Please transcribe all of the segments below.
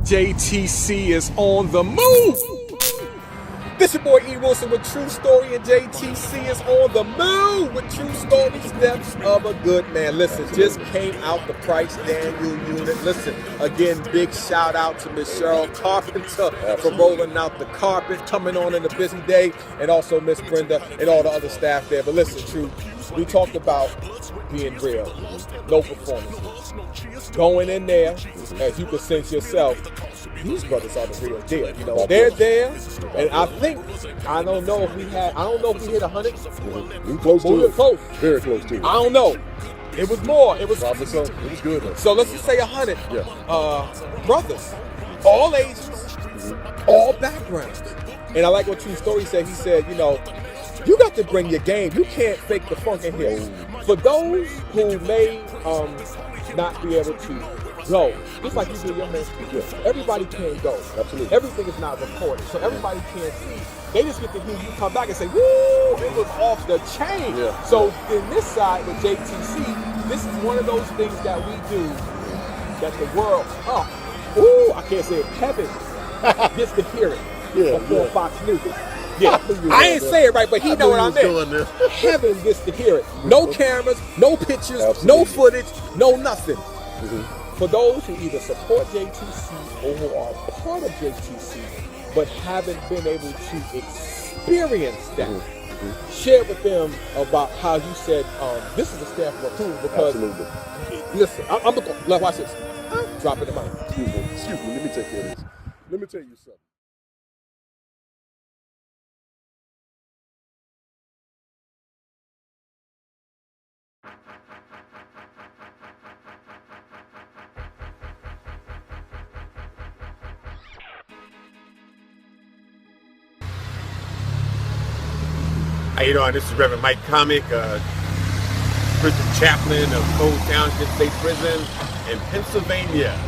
JTC is on the move. This your boy E.Wilson with True Story, and JTC is on the move with True Story Steps of a Good Man. Listen, just came out the Price Daniel unit. Listen, again, big shout out to Miss Cheryl Carpenter for rolling out the carpet, coming on in a busy day, and also Miss Brenda and all the other staff there. But listen, True, we talked about being real, no performances. Going in there, as you can sense yourself, these brothers are the real deal. You know, they're there, and I don't know if we hit 100. We close to it. Close. Very close to it. I don't know. It was more. It was probably so. It was good though. So let's just say 100. Yeah. Brothers, all ages, all backgrounds. And I like what True Story said. He said, you know, you got to bring your game. You can't fake the funk in here. For those who may not be able to go, just like you do your ministry, everybody can't go. Absolutely. Everything is not recorded, so everybody can't see. They just get to hear you come back and say, woo, it was off the chain. Yeah. So in this side with JTC, this is one of those things that we do that the world, I can't say it, heaven gets to hear it before Fox News. Yeah, I ain't say it right, but he know what I meant. Heaven gets to hear it. No cameras, no pictures, no footage, no nothing. For those who either support JTC or who are part of JTC, but haven't been able to experience that, share with them about how you said this is a stamp of approval. Because listen, I'm gonna watch this. Drop it in the mic. Excuse me. Let me take care of this. Let me tell you something. How you doing? This is Reverend Mike Comic, prison chaplain of Cole Township State Prison in Pennsylvania.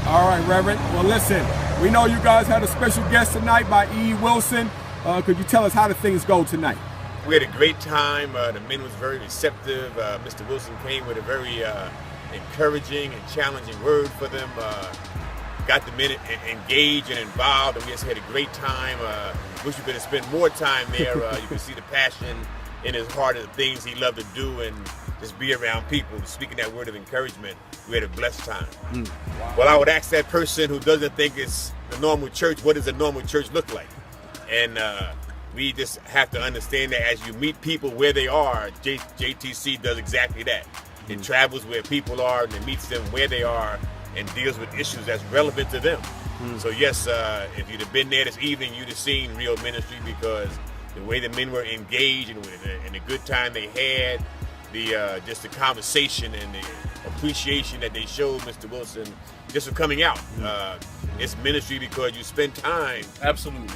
All right, Reverend. Well, listen, we know you guys had a special guest tonight by E.Wilson. Could you tell us how the things go tonight? We had a great time. The men was very receptive. Mr. Wilson came with a very encouraging and challenging word for them. Got the men engaged and involved, and we just had a great time. Wish we could have spent more time there. You can see the passion in his heart of the things he loved to do and just be around people, speaking that word of encouragement. We had a blessed time. Wow. Well, I would ask that person who doesn't think it's the normal church, what does a normal church look like? And we just have to understand that as you meet people where they are, JTC does exactly that. It travels where people are and it meets them where they are and deals with issues that's relevant to them. So yes, if you'd have been there this evening, you'd have seen real ministry, because the way the men were engaged and the good time they had, just the conversation and the appreciation that they showed Mr. Wilson just for coming out. It's ministry because you spend time. Absolutely.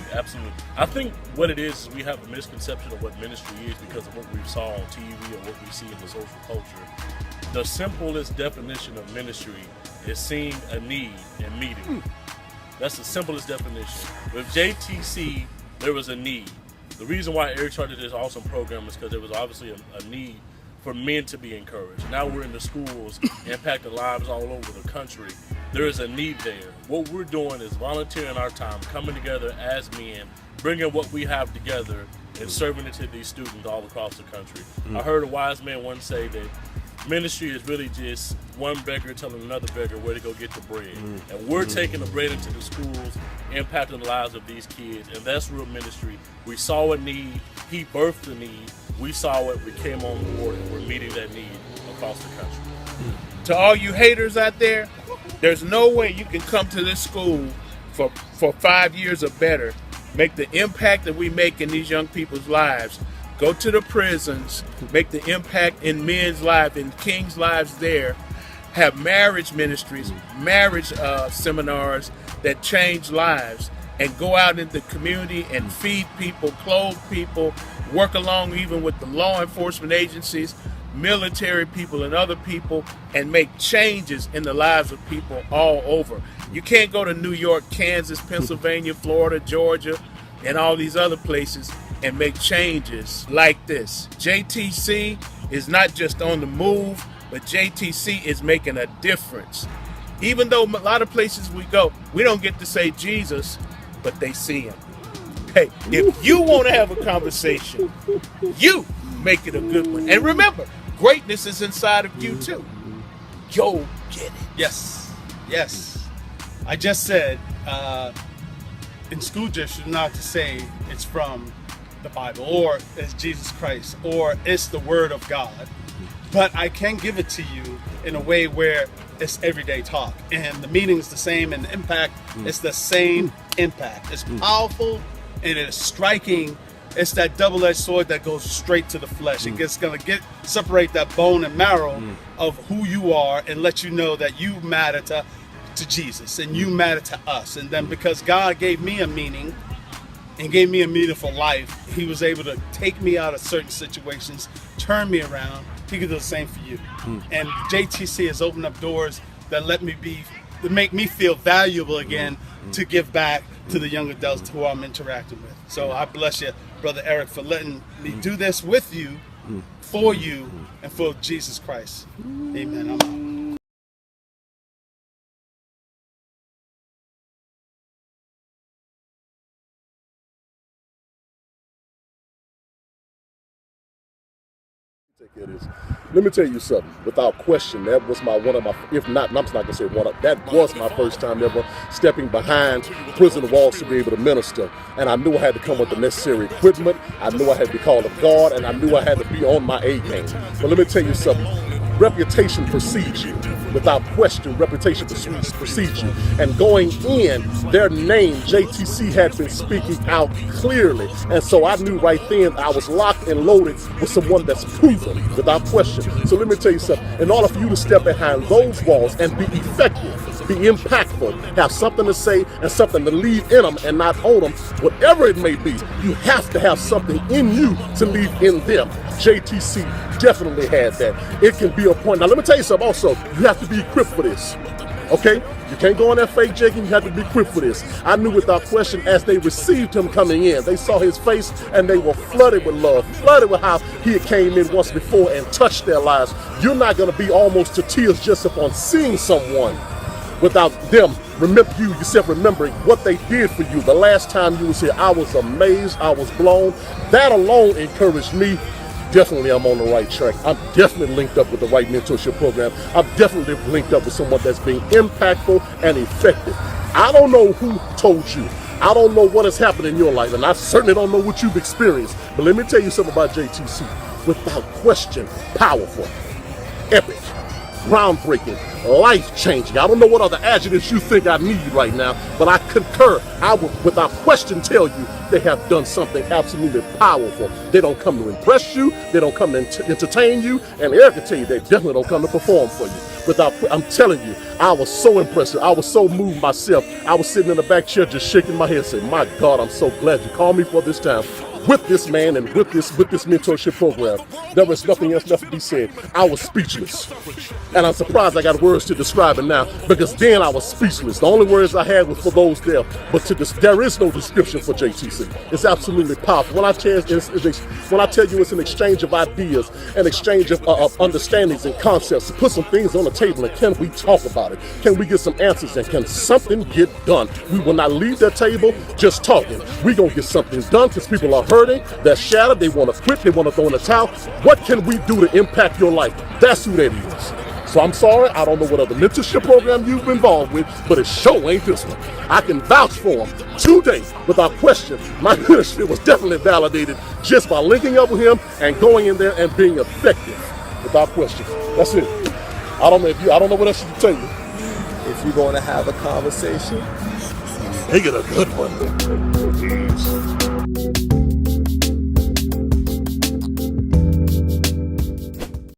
I think what it is we have a misconception of what ministry is because of what we saw on TV or what we see in the social culture. The simplest definition of ministry is seeing a need and meeting. That's the simplest definition. With JTC, there was a need. The reason why Eric started this awesome program is because there was obviously a need for men to be encouraged. Now we're in the schools, impacting lives all over the country. There is a need there. What we're doing is volunteering our time, coming together as men, bringing what we have together and serving it to these students all across the country. I heard a wise man once say that ministry is really just one beggar telling another beggar where to go get the bread. And we're taking the bread into the schools, impacting the lives of these kids, and that's real ministry. We saw a need, he birthed the need, we saw it, we came on board, and we're meeting that need across the country. To all you haters out there, there's no way you can come to this school for 5 years or better, make the impact that we make in these young people's lives, go to the prisons, make the impact in men's lives, in kings' lives there, have marriage ministries, marriage seminars that change lives, and go out in the community and feed people, clothe people, work along even with the law enforcement agencies, military people and other people, and make changes in the lives of people all over. You can't go to New York, Kansas, Pennsylvania, Florida, Georgia, and all these other places and make changes like this. JTC is not just on the move, but JTC is making a difference. Even though a lot of places we go, we don't get to say Jesus, but they see him. Hey, if you want to have a conversation, you make it a good one. And remember, greatness is inside of you too. Go get it. Yes, yes. I just said in school district not to say it's from the Bible or it's Jesus Christ or it's the Word of God, but I can give it to you in a way where it's everyday talk and the meaning is the same and the impact is the same impact. It's powerful and it's striking. It's that double-edged sword that goes straight to the flesh. It's gonna separate that bone and marrow of who you are and let you know that you matter to Jesus and you matter to us. And then because God gave me a meaning and gave me a meaningful life, he was able to take me out of certain situations, turn me around. He can do the same for you. And JTC has opened up doors that make me feel valuable again to give back to the young adults who I'm interacting with. So I bless you, Brother Eric, for letting me do this with you, for you, and for Jesus Christ. Amen. I'm out. Take care of this. Let me tell you something. Without question, that was my if not, I'm not gonna say one of. That was my first time ever stepping behind prison walls to be able to minister. And I knew I had to come with the necessary equipment. I knew I had to be called of God, and I knew I had to be on my A game. But let me tell you something. Reputation precedes you. Without question, reputation precedes you. And going in, their name, JTC, had been speaking out clearly. And so I knew right then I was locked and loaded with someone that's proven, without question. So let me tell you something. In order for you to step behind those walls and be effective, be impactful, have something to say and something to leave in them and not on them, whatever it may be, you have to have something in you to leave in them. JTC definitely had that. It can be a point. Now let me tell you something also. You have to be equipped for this. Okay? You can't go on that fake Jake, you have to be equipped for this. I knew without question as they received him coming in, they saw his face and they were flooded with love, flooded with how he had came in once before and touched their lives. You're not going to be almost to tears just upon seeing someone without them yourself remembering what they did for you. The last time you was here, I was amazed, I was blown. That alone encouraged me. Definitely I'm on the right track. I'm definitely linked up with the right mentorship program. I'm definitely linked up with someone that's being impactful and effective. I don't know who told you. I don't know what has happened in your life, and I certainly don't know what you've experienced. But let me tell you something about JTC. Without question, powerful, epic, groundbreaking, life-changing. I don't know what other adjectives you think I need right now, but I concur. I will, without question, tell you they have done something absolutely powerful. They don't come to impress you. They don't come to entertain you. And Eric can tell you they definitely don't come to perform for you. I'm telling you, I was so impressed. I was so moved myself. I was sitting in the back chair just shaking my head saying, my God, I'm so glad you called me for this time. With this man and with this mentorship program, there was nothing else left to be said. I was speechless. And I'm surprised I got words to describe it now, because then I was speechless. The only words I had was for those there, but there is no description for JTC. It's absolutely powerful. When I tell you it's an exchange of ideas, an exchange of understandings and concepts, to put some things on the table, and can we talk about it? Can we get some answers, and can something get done? We will not leave that table just talking. We're going to get something done, because people are hurting, they're shattered, they want to quit, they want to throw in the towel. What can we do to impact your life? That's who that is. So I'm sorry, I don't know what other mentorship program you've been involved with, but it sure ain't this one. I can vouch for them today, without question. My ministry was definitely validated just by linking up with him and going in there and being effective, without question. That's it. I don't know what else to tell you. If you're going to have a conversation, make it a good one.